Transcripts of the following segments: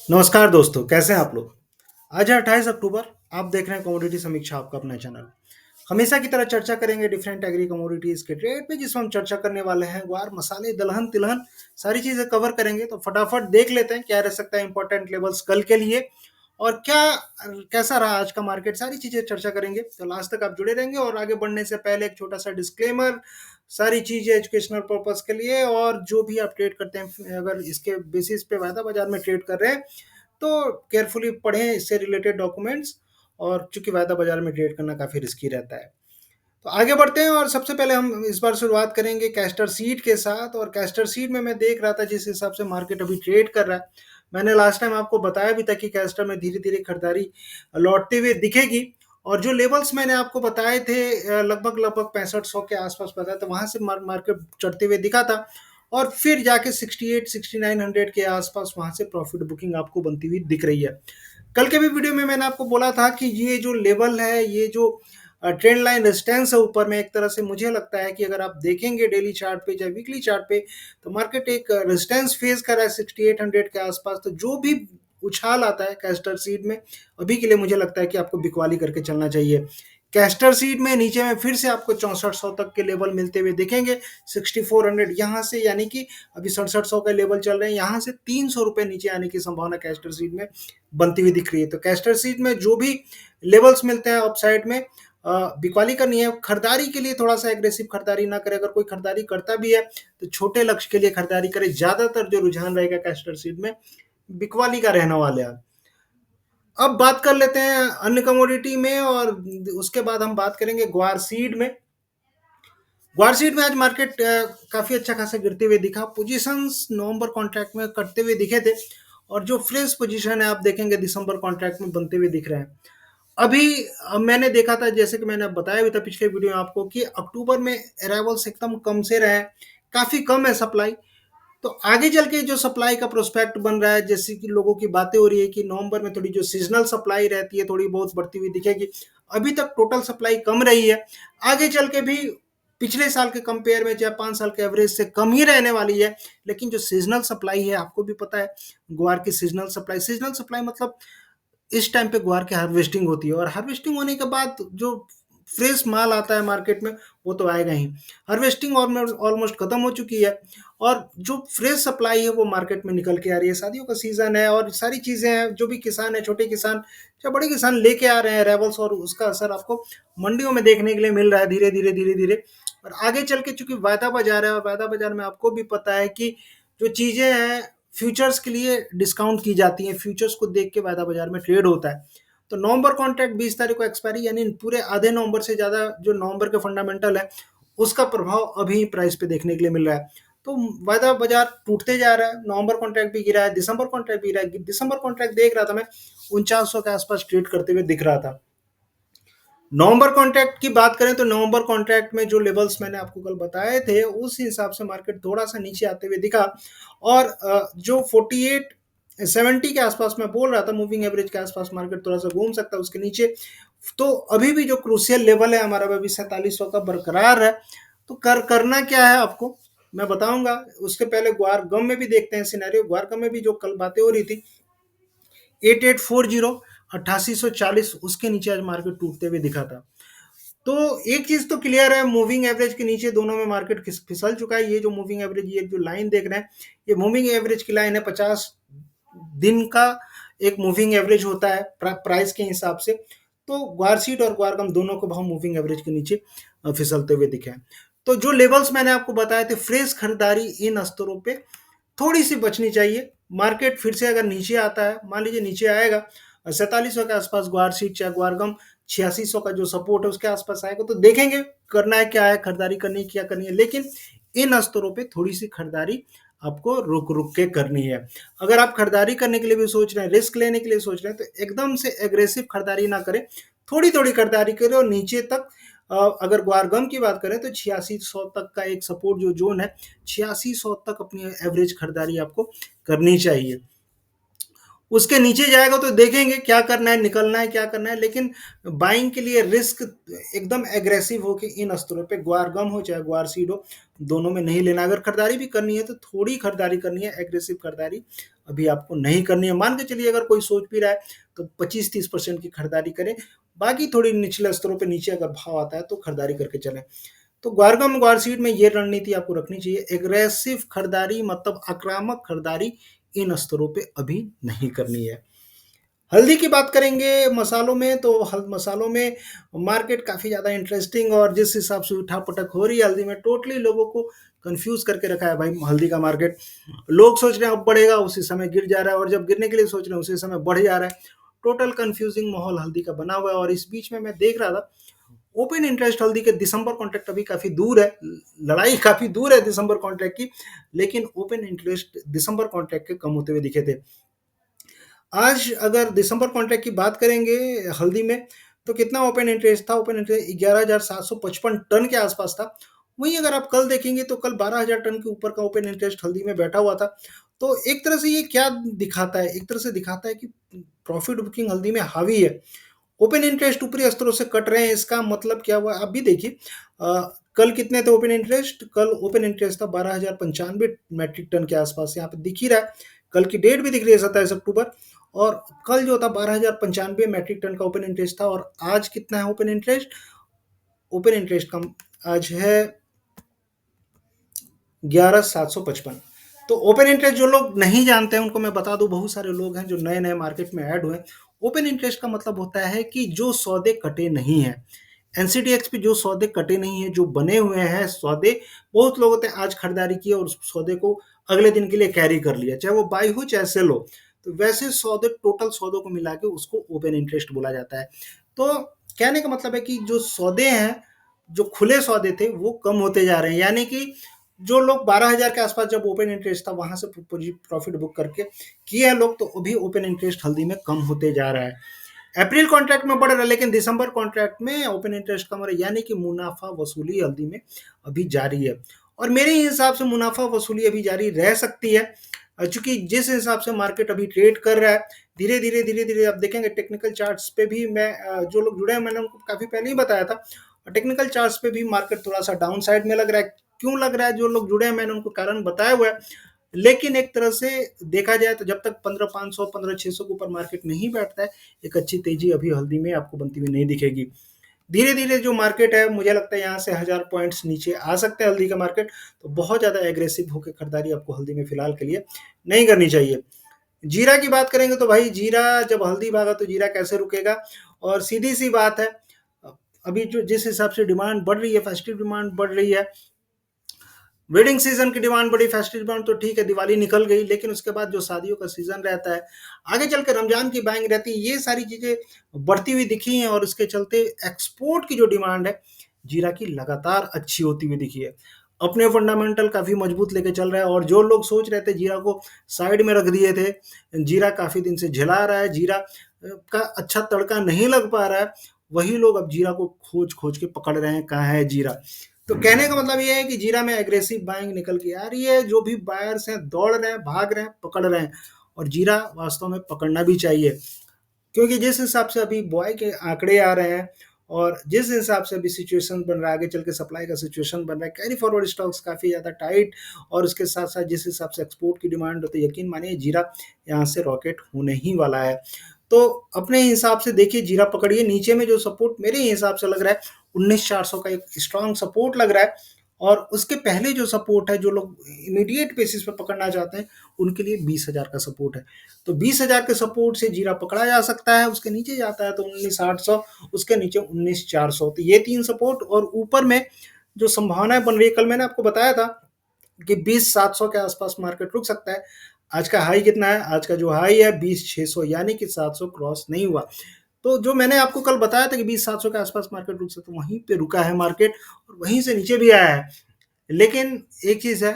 नमस्कार दोस्तों, कैसे हैं आप लोग? आज है 28 अक्टूबर, आप देख रहे हैं कमोडिटी समीक्षा आपका अपना चैनल। हमेशा की तरह चर्चा करेंगे डिफरेंट एग्री कमोडिटीज़ के ट्रेड पे जिसमें हम चर्चा करने वाले हैं ग्वार, मसाले, दलहन-तिलहन सारी चीज़ें कवर करेंगे। तो फटाफट देख लेते हैं क्या रह सकता है इंपॉर्टेंट लेवल्स कल के लिए और कैसा रहा आज का मार्केट, सारी चीज़ें चर्चा करेंगे। तो लास्ट तक आप जुड़े रहेंगे और आगे बढ़ने से पहले एक छोटा-सा डिस्क्लेमर, सारी चीज़ें एजुकेशनल पर्पज़ के लिए और जो भी आप ट्रेड करते हैं अगर इसके बेसिस पे वायदा बाजार में ट्रेड कर रहे हैं तो केयरफुली पढ़ें इससे रिलेटेड डॉक्यूमेंट्स और चूंकि वायदा बाजार में ट्रेड करना काफ़ी रिस्की रहता है। तो आगे बढ़ते हैं और सबसे पहले हम इस बार शुरुआत करेंगे कैस्टर सीड के साथ। और कैस्टर सीड में मैं देख रहा था जिस हिसाब से मार्केट अभी ट्रेड कर रहा है, मैंने लास्ट टाइम आपको बताया भी था कि कैस्टर में धीरे धीरे खरीदारी लौटते हुए दिखेगी। और जो लेवल्स मैंने आपको बताए थे लगभग लगभग 6500 के आसपास बताया था, वहां से मार्केट चढ़ते हुए दिखा था और फिर जाके 68 6900 के आसपास वहां से प्रॉफिट बुकिंग आपको बनती हुई दिख रही है। कल के भी वीडियो में मैंने आपको बोला था कि ये जो लेवल है, ये जो ट्रेंड लाइन रेजिस्टेंस है ऊपर में, एक तरह से मुझे लगता है कि अगर आप देखेंगे डेली चार्ट पे चाहे वीकली चार्ट पे, तो मार्केट एक रेजिस्टेंस फेस कर रहा है 6800 के आसपास। तो जो भी उछाल आता है कैस्टर सीड में, अभी के लिए मुझे लगता है कि आपको बिकवाली करके चलना चाहिए। कैस्टर सीड में नीचे में फिर से आपको 6400 तक के लेवल मिलते हुए दिखेंगे, 6400 यहाँ से, यानी कि अभी 6700 का लेवल चल रहे हैं, यहाँ से 300 रुपए नीचे आने की संभावना कैस्टर सीड में बनती हुई दिख रही है। तो कैस्टर सीड में जो भी लेवल्स मिलते हैं अपसाइड में बिकवाली करनी है। खरीदारी के लिए थोड़ा सा एग्रेसिव खरीदारी ना करे, अगर कोई खरीदारी करता भी है तो छोटे लक्ष्य के लिए खरीदारी करे। ज्यादातर जो रुझान रहेगा कैस्टर सीड में बिकवाली का रहने वाला है। अब बात कर लेते हैं अन्य कमोडिटी में और उसके बाद हम बात करेंगे ग्वार सीड में। ग्वार सीड में आज मार्केट काफी अच्छा खासा गिरते हुए दिखा। पोजीशंस नवंबर कॉन्ट्रैक्ट में कटते हुए दिखे थे और जो फ्रेश पोजीशन है आप देखेंगे दिसंबर कॉन्ट्रैक्ट में बनते हुए दिख रहे हैं। अभी मैंने देखा था, जैसे कि मैंने बताया भी था पिछले वीडियो में आपको, कि अक्टूबर में अराइवल्स एकदम कम से रहे, काफी कम है सप्लाई। तो आगे चल के जो सप्लाई का प्रोस्पेक्ट बन रहा है, जैसे कि लोगों की बातें हो रही है कि नवंबर में थोड़ी जो सीजनल सप्लाई रहती है थोड़ी बहुत बढ़ती हुई दिखेगी। अभी तक टोटल सप्लाई कम रही है, आगे चल के भी पिछले साल के कंपेयर में चाहे 5 साल के एवरेज से कम ही रहने वाली है। लेकिन जो सीजनल सप्लाई है, आपको भी पता है ग्वार की सीजनल सप्लाई मतलब इस टाइम पे ग्वार की हार्वेस्टिंग होती है और हार्वेस्टिंग होने के बाद जो फ्रेश माल आता है मार्केट में वो तो आएगा ही। हार्वेस्टिंग ऑलमोस्ट खत्म हो चुकी है और जो फ्रेश सप्लाई है वो मार्केट में निकल के आ रही है। शादियों का सीजन है और सारी चीजें हैं, जो भी किसान है, छोटे किसान या बड़े किसान लेके आ रहे हैं रेवल्स, और उसका असर आपको मंडियों में देखने के लिए मिल रहा है धीरे धीरे धीरे धीरे। और आगे चल के चूंकि वायदा बाजार है और वायदा बाजार में आपको भी पता है कि जो चीजें हैं फ्यूचर्स के लिए डिस्काउंट की जाती हैं, फ्यूचर्स को देख के वायदा बाजार में ट्रेड होता है। तो नवंबर कॉन्ट्रैक्ट 20 तारीख को एक्सपायरी, यानी पूरे आधे नवंबर से ज़्यादा जो नवंबर के फंडामेंटल है उसका प्रभाव अभी प्राइस पे देखने के लिए मिल रहा है। तो वायदा बाजार टूटते जा रहा है, नवंबर कॉन्ट्रैक्ट भी गिरा है, दिसंबर कॉन्ट्रैक्ट भी गिरा है। दिसंबर कॉन्ट्रैक्ट देख रहा था मैं 4900 के आसपास ट्रेड करते हुए दिख रहा था। नवंबर कॉन्ट्रैक्ट की बात करें तो नवंबर कॉन्ट्रैक्ट में जो लेवल्स मैंने आपको कल बताए थे उस हिसाब से मार्केट थोड़ा सा नीचे आते हुए दिखा। और जो 48 70 के आसपास मैं बोल रहा था, मूविंग एवरेज के आसपास मार्केट थोड़ा सा घूम सकता है उसके नीचे। तो अभी भी जो क्रूशियल लेवल है हमारा अभी 4700 का बरकरार है। तो करना क्या है आपको मैं बताऊंगा। उसके पहले ग्वार गम में भी देखते हैं सिनेरियो। ग्वार गम में भी जो कल बातें हो रही थी 8840 8840 उसके नीचे आज मार्केट टूटते हुए दिखा था। तो एक चीज तो क्लियर है, मूविंग एवरेज के नीचे दोनों में मार्केट फिसल चुका है। ये जो मूविंग एवरेज, ये जो लाइन देख रहे हैं, ये मूविंग एवरेज की लाइन है। 50 दिन का एक मूविंग एवरेज होता है प्राइस के हिसाब से। तो ग्वार सीट और ग्वारगम दोनों को भाव मूविंग एवरेज के नीचे फिसलते हुए दिखे हैं। तो जो लेवल्स मैंने आपको बताए थे, फ्रेश खरीदारी इन स्तरों पे थोड़ी सी बचनी चाहिए। मार्केट फिर से अगर नीचे आता है, मान लीजिए नीचे आएगा 4700 के आसपास ग्वार सीट चाहे ग्वारगम, 8600 का जो सपोर्ट है उसके आसपास आएगा तो देखेंगे करना है क्या है, खरीदारी करनी है क्या करनी है। लेकिन इन स्तरों पे थोड़ी सी खरीदारी आपको रुक रुक के करनी है। अगर आप खरीदारी करने के लिए भी सोच रहे हैं, रिस्क लेने के लिए सोच रहे हैं, तो एकदम से एग्रेसिव खरीदारी ना करें, थोड़ी थोड़ी खरीदारी करें और नीचे तक अगर ग्वारगम की बात करें तो 8600 तक का एक सपोर्ट जो जोन है, 8600 तक अपनी एवरेज खरीदारी आपको करनी चाहिए। उसके नीचे जाएगा तो देखेंगे क्या करना है, निकलना है, क्या करना है, लेकिन बाइंग के लिए रिस्क एकदम एग्रेसिव होके इन स्तरों पे ग्वार गम हो चाहे ग्वार सीड हो, दोनों में नहीं लेना। अगर खरीदारी भी करनी है तो थोड़ी खरीदारी करनी है, एग्रेसिव खरीदारी अभी आपको नहीं करनी है। मान के चलिए अगर कोई सोच भी रहा है तो 25-30% की खरीदारी करें, बाकी थोड़ी निचले स्तरों पे नीचे अगर भाव आता है तो खरीदारी करके चलें। तो ग्वारगम ग्वार सीड में ये रणनीति आपको रखनी चाहिए, एग्रेसिव खरीदारी मतलब आक्रामक खरीदारी इन स्तरों पे अभी नहीं करनी है। हल्दी की बात करेंगे मसालों में, तो मसालों में मार्केट काफ़ी ज़्यादा इंटरेस्टिंग और जिस हिसाब से उठा-पटक हो रही है हल्दी में, टोटली लोगों को कन्फ्यूज़ करके रखा है भाई हल्दी का मार्केट। लोग सोच रहे हैं अब बढ़ेगा, उसी समय गिर जा रहा है, और जब गिरने के लिए सोच रहे हैं उसी समय बढ़ जा रहा है। टोटल कन्फ्यूजिंग माहौल हल्दी का बना हुआ है। और इस बीच में मैं देख रहा था ओपन इंटरेस्ट हल्दी के दिसंबर कॉन्ट्रैक्ट अभी काफ़ी दूर है, लड़ाई काफ़ी दूर है दिसंबर कॉन्ट्रैक्ट की, लेकिन ओपन इंटरेस्ट दिसंबर कॉन्ट्रैक्ट के कम होते हुए दिखे थे। आज अगर दिसंबर कॉन्ट्रैक्ट की बात करेंगे हल्दी में, तो कितना ओपन इंटरेस्ट था? ओपन इंटरेस्ट 11,755 टन के आसपास था। वहीं अगर आप कल देखेंगे तो कल 12,000 टन के ऊपर का ओपन इंटरेस्ट हल्दी में बैठा हुआ था। तो एक तरह से ये क्या दिखाता है? एक तरह से दिखाता है कि प्रॉफिट बुकिंग हल्दी में हावी है। ओपन इंटरेस्ट ऊपरी स्तरों से कट रहे हैं, इसका मतलब क्या हुआ? आप भी देखिए, कल कितने थे ओपन इंटरेस्ट? कल ओपन इंटरेस्ट था 12,095 मैट्रिक टन के आसपास, यहाँ पे दिख ही रहा है। कल की डेट भी दिख रही है 27 अक्टूबर, और कल जो था 12,095 मैट्रिक टन का ओपन इंटरेस्ट था। और आज कितना है ओपन इंटरेस्ट? ओपन इंटरेस्ट का आज है 11,755। तो ओपन इंटरेस्ट जो लोग नहीं जानते हैं उनको मैं बता दूं, बहुत सारे लोग हैं जो नए नए मार्केट में ऐड हुए। ओपन इंटरेस्ट का मतलब होता है कि जो सौदे कटे नहीं हैं, एनसीडीएक्स पे जो सौदे कटे नहीं हैं, जो बने हुए हैं सौदे, बहुत लोगों ने आज खरीदारी की और उस सौदे को अगले दिन के लिए कैरी कर लिया, चाहे वो बाई हो चाहे सेल हो। तो वैसे सौदे, टोटल सौदों को मिला के उसको ओपन इंटरेस्ट बोला जाता है। तो कहने का मतलब है कि जो सौदे हैं, जो खुले सौदे थे वो कम होते जा रहे हैं, यानी कि जो लोग 12,000 के आसपास जब ओपन इंटरेस्ट था वहां से प्रॉफिट बुक करके किए हैं लोग, तो अभी ओपन इंटरेस्ट हल्दी में कम होते जा रहा है। अप्रैल कॉन्ट्रैक्ट में बढ़ रहा है, लेकिन दिसंबर कॉन्ट्रैक्ट में ओपन इंटरेस्ट कम हो रहा है, यानी कि मुनाफा वसूली हल्दी में अभी जारी है। और मेरे हिसाब से मुनाफा वसूली अभी जारी रह सकती है, चूंकि जिस हिसाब से मार्केट अभी ट्रेड कर रहा है, धीरे धीरे आप देखेंगे टेक्निकल चार्ट्स पे भी, मैं जो लोग जुड़े हैं मैंने उनको काफी पहले ही बताया था, टेक्निकल चार्ट्स पे भी मार्केट थोड़ा सा डाउन साइड में लग रहा है। क्यों लग रहा है? जो लोग जुड़े हैं मैंने उनको कारण बताया हुआ है, लेकिन एक तरह से देखा जाए तो जब तक 15,500 15,600 के ऊपर मार्केट नहीं बैठता है, एक अच्छी तेजी अभी हल्दी में आपको बनती हुई नहीं दिखेगी। धीरे धीरे जो मार्केट है, मुझे लगता है यहाँ से 1000 पॉइंट्स नीचे आ सकते हैं हल्दी का मार्केट, तो बहुत ज़्यादा एग्रेसिव होकर खरीदारी आपको हल्दी में फिलहाल के लिए नहीं करनी चाहिए। जीरा की बात करेंगे तो भाई जीरा जब हल्दी भागा तो जीरा कैसे रुकेगा? और सीधी सी बात है, अभी जो जिस हिसाब से डिमांड बढ़ रही है, फेस्टिव डिमांड बढ़ रही है, वेडिंग सीजन की डिमांड बढ़ी, फेस्टिव डिमांड तो ठीक है, दिवाली निकल गई, लेकिन उसके बाद जो शादियों का सीजन रहता है, आगे चल के रमजान की बाइंग रहती है, ये सारी चीजें बढ़ती हुई दिखी हैं, और इसके चलते एक्सपोर्ट की जो डिमांड है जीरा की लगातार अच्छी होती हुई दिखी है। अपने फंडामेंटल काफी मजबूत लेके चल रहा है, और जो लोग सोच रहे थे जीरा को साइड में रख दिए थे, जीरा काफी दिन से झिला रहा है, जीरा का अच्छा तड़का नहीं लग पा रहा है, वही लोग अब जीरा को खोज खोज के पकड़ रहे हैं कहाँ है जीरा। तो कहने का मतलब ये है कि जीरा में एग्रेसिव बाइंग निकल के आ रही है, जो भी बायर्स हैं दौड़ रहे हैं, भाग रहे हैं, पकड़ रहे हैं, और जीरा वास्तव में पकड़ना भी चाहिए, क्योंकि जिस हिसाब से अभी बुआई के आंकड़े आ रहे हैं और जिस हिसाब से अभी सिचुएशन बन रहा है, आगे चल के सप्लाई का सिचुएशन बन रहा है, कैरी फॉरवर्ड स्टॉक्स काफ़ी ज़्यादा टाइट, और उसके साथ साथ जिस हिसाब से एक्सपोर्ट की डिमांड होती है, यकीन मानिए जीरा यहाँ से रॉकेट होने ही वाला है। तो अपने हिसाब से देखिए, जीरा पकड़िए, नीचे में जो सपोर्ट मेरे हिसाब से लग रहा है 19,400 का एक स्ट्रांग सपोर्ट लग रहा है, और उसके पहले जो सपोर्ट है, जो लोग इमीडिएट बेसिस पे पकड़ना चाहते हैं उनके लिए 20,000 का सपोर्ट है। तो 20,000 के सपोर्ट से जीरा पकड़ा जा सकता है, उसके नीचे जाता है तो 19,800, उसके नीचे 19,400, तो ये तीन सपोर्ट, और ऊपर में जो संभावनाएं बन रही है, कल मैंने आपको बताया था कि 20,700 के आसपास मार्केट रुक सकता है। आज का हाई कितना है? आज का जो हाई है 20,600, यानी कि 700 क्रॉस नहीं हुआ। तो जो मैंने आपको कल बताया था कि 20,700 के आसपास मार्केट रुक सकता है, वहीं पे रुका है मार्केट, और वहीं से नीचे भी आया है। लेकिन एक चीज़ है,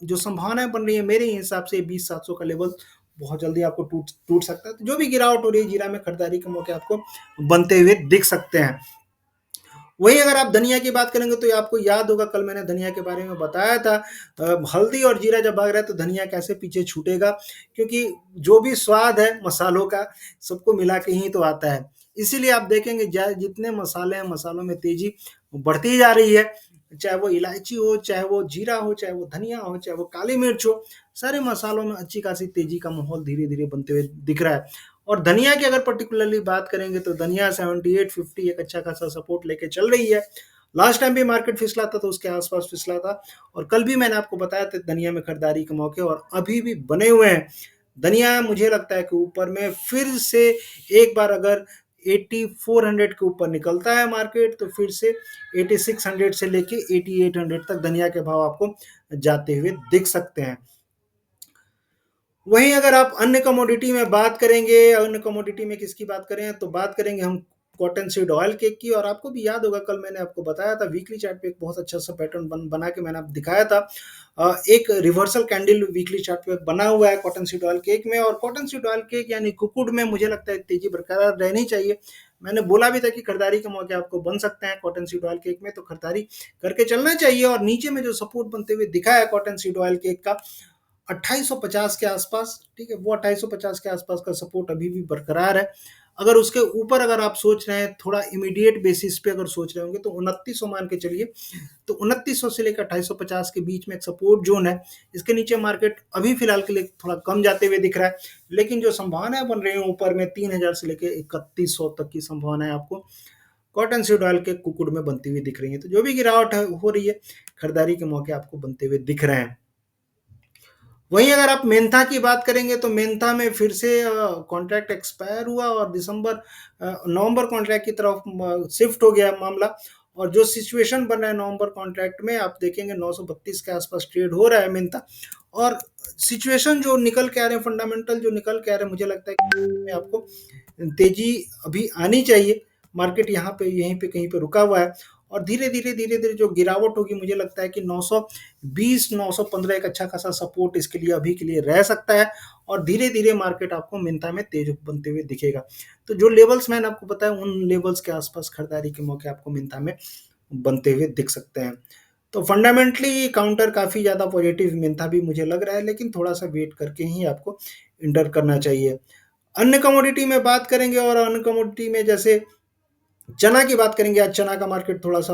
जो संभावनाएं बन रही है मेरे हिसाब से 20,700 का लेवल बहुत जल्दी आपको टूट टूट सकता है। तो जो भी गिरावट हो रही है जीरा में, खरीदारी के मौके आपको बनते हुए दिख सकते हैं। वहीं अगर आप धनिया की बात करेंगे तो ये आपको याद होगा, कल मैंने धनिया के बारे में बताया था। हल्दी और जीरा जब भाग रहा है तो धनिया कैसे पीछे छूटेगा, क्योंकि जो भी स्वाद है मसालों का सबको मिला के ही तो आता है। इसीलिए आप देखेंगे जितने मसाले हैं, मसालों में तेजी बढ़ती जा रही है, चाहे वो इलायची हो, चाहे वो जीरा हो, चाहे वो धनिया हो, चाहे वो काली मिर्च हो, सारे मसालों में अच्छी खासी तेजी का माहौल धीरे धीरे बनते हुए दिख रहा है। और धनिया की अगर पर्टिकुलरली बात करेंगे तो धनिया 78-50 एक अच्छा खासा सपोर्ट लेके चल रही है। लास्ट टाइम भी मार्केट फिसला था तो उसके आसपास फिसला था, और कल भी मैंने आपको बताया था धनिया में खरीदारी के मौके और अभी भी बने हुए हैं। धनिया मुझे लगता है कि ऊपर में फिर से एक बार अगर 8400 के ऊपर निकलता है मार्केट तो फिर से 8600 से लेके 8800 तक धनिया के भाव आपको जाते हुए दिख सकते हैं। वहीं अगर आप अन्य कमोडिटी में बात करेंगे, अन्य कमोडिटी में किसकी बात करें तो बात करेंगे हम कॉटन सीड ऑयल केक की। और आपको भी याद होगा कल मैंने आपको बताया था वीकली चार्ट पे एक बहुत अच्छा सा पैटर्न बना के मैंने आपको दिखाया था। एक रिवर्सल कैंडल वीकली चार्ट पे बना हुआ है कॉटन सीड ऑयल केक में, और कॉटन सीड ऑयल केक यानी कुकुड में मुझे लगता है तेजी बरकरार रहनी चाहिए। मैंने बोला भी था कि खरीदारी के मौके आपको बन सकते हैं कॉटन सीड ऑयल केक में, तो खरीदारी करके चलना चाहिए। और नीचे में जो सपोर्ट बनते हुए दिखा है कॉटन सीड ऑयल केक का 2850 के आसपास, ठीक है, वो 2850 के आसपास का सपोर्ट अभी भी बरकरार है। अगर उसके ऊपर अगर आप सोच रहे हैं थोड़ा इमीडिएट बेसिस पे अगर सोच रहे होंगे तो 2900 मान के चलिए, तो 2900 से लेकर 2850 के बीच में एक सपोर्ट जोन है। इसके नीचे मार्केट अभी फिलहाल के लिए थोड़ा कम जाते हुए दिख रहा है, लेकिन जो संभावनाएं बन रही है ऊपर में 3000 से लेकर 3100 तक की संभावनाएं आपको कॉटन सीड ऑयल के कुकुड़ में बनती हुई दिख रही है। तो जो भी गिरावट हो रही है खरीदारी के मौके आपको बनते हुए दिख रहे हैं। वहीं अगर आप मेंथा की बात करेंगे तो मेंथा में फिर से कॉन्ट्रैक्ट एक्सपायर हुआ और नवंबर कॉन्ट्रैक्ट की तरफ शिफ्ट हो गया मामला। और जो सिचुएशन बन रहा है नवंबर कॉन्ट्रैक्ट में आप देखेंगे 932 के आसपास ट्रेड हो रहा है मेंथा। और सिचुएशन जो निकल के आ रहे हैं, फंडामेंटल जो निकल के आ रहे हैं, मुझे लगता है कि आपको तेजी अभी आनी चाहिए। मार्केट यहाँ पे यहीं पे कहीं पे रुका हुआ है, और धीरे धीरे जो गिरावट होगी मुझे लगता है कि 920 915 एक अच्छा खासा सपोर्ट इसके लिए अभी के लिए रह सकता है। और धीरे धीरे मार्केट आपको मिंथा में तेज बनते हुए दिखेगा। तो जो लेवल्स मैंने आपको बताया उन लेवल्स के आसपास खरीदारी के मौके आपको मिंथा में बनते हुए दिख सकते हैं। तो फंडामेंटली काउंटर काफ़ी ज़्यादा पॉजिटिव मिंथा भी मुझे लग रहा है, लेकिन थोड़ा सा वेट करके ही आपको इंटर करना चाहिए। अन्य कमोडिटी में बात करेंगे, और अन्य कमोडिटी में जैसे चना की बात करेंगे, आज चना का मार्केट थोड़ा सा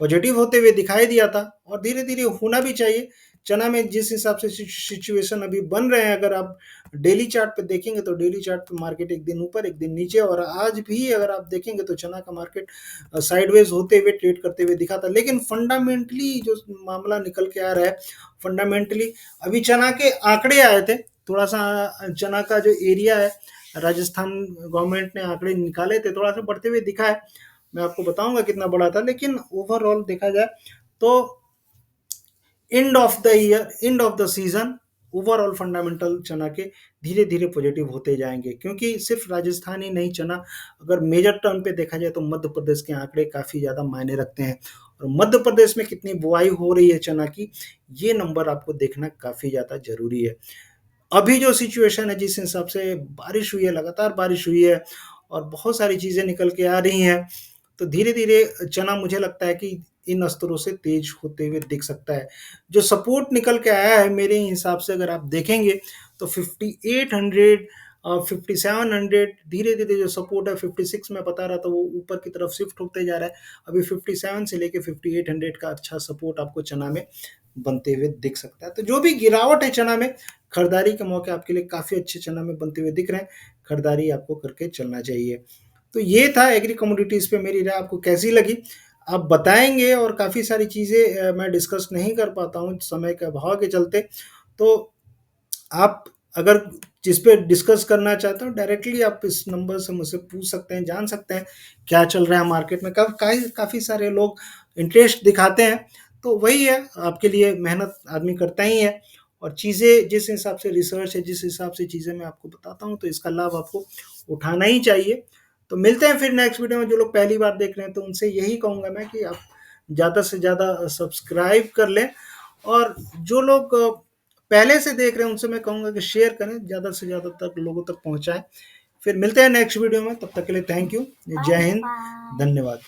पॉजिटिव होते हुए दिखाई दिया था, और धीरे धीरे होना भी चाहिए। चना में जिस हिसाब से सिचुएशन अभी बन रहे हैं, अगर आप डेली चार्ट पे देखेंगे तो डेली चार्ट पे मार्केट एक दिन ऊपर एक दिन नीचे, और आज भी अगर आप देखेंगे तो चना का मार्केट साइडवेज होते हुए ट्रेड करते हुए दिखा था। लेकिन फंडामेंटली जो मामला निकल के आ रहा है, फंडामेंटली अभी चना के आंकड़े आए थे, थोड़ा सा चना का जो एरिया है राजस्थान गवर्नमेंट ने आंकड़े निकाले थे, थोड़ा सा बढ़ते हुए दिखा है। मैं आपको बताऊंगा कितना बड़ा था, लेकिन ओवरऑल देखा जाए तो end of the year, end of the season, overall fundamental चना के धीरे धीरे पॉजिटिव होते जाएंगे। क्योंकि सिर्फ राजस्थान ही नहीं, चना अगर मेजर टर्म पे देखा जाए तो मध्य प्रदेश के आंकड़े काफ़ी ज़्यादा मायने रखते हैं। और मध्य प्रदेश में कितनी बुआई हो रही है चना की, ये नंबर आपको देखना काफ़ी ज़्यादा जरूरी है। अभी जो सिचुएशन है, जिस हिसाब से बारिश हुई है, लगातार बारिश हुई है और बहुत सारी चीज़ें निकल के आ रही हैं, तो धीरे-धीरे चना मुझे लगता है कि इन स्तरों से तेज होते हुए दिख सकता है। जो सपोर्ट निकल के आया है मेरे हिसाब से अगर आप देखेंगे तो 5800 5700, धीरे-धीरे जो सपोर्ट है 56 में बता रहा था वो ऊपर की तरफ शिफ्ट होते जा रहा है। अभी 57 से लेके 5800 का अच्छा सपोर्ट आपको चना में बनते हुए दिख सकता है। तो जो भी गिरावट है चना में, खरीदारी के मौके आपके लिए काफ़ी अच्छे चना में बनते हुए दिख रहे हैं, खरीदारी आपको करके चलना चाहिए। तो ये था एग्री कमोडिटीज़ पे मेरी राय, आपको कैसी लगी आप बताएंगे। और काफ़ी सारी चीज़ें मैं डिस्कस नहीं कर पाता हूँ समय के अभाव के चलते, तो आप अगर जिस पे डिस्कस करना चाहते हो डायरेक्टली आप इस नंबर से मुझसे पूछ सकते हैं, जान सकते हैं क्या चल रहा है मार्केट में। काफ़ी सारे लोग इंटरेस्ट दिखाते हैं, तो वही है, आपके लिए मेहनत आदमी करता ही है। और चीज़ें जिस हिसाब से रिसर्च है, जिस हिसाब से चीज़ें मैं आपको बताता हूँ, तो इसका लाभ आपको उठाना ही चाहिए। तो मिलते हैं फिर नेक्स्ट वीडियो में। जो लोग पहली बार देख रहे हैं तो उनसे यही कहूँगा मैं कि आप ज़्यादा से ज़्यादा सब्सक्राइब कर लें, और जो लोग पहले से देख रहे हैं उनसे मैं कहूँगा कि शेयर करें, ज़्यादा से ज़्यादा तक लोगों तक पहुँचाएं। फिर मिलते हैं नेक्स्ट वीडियो में, तब तक के लिए थैंक यू, जय हिंद, धन्यवाद।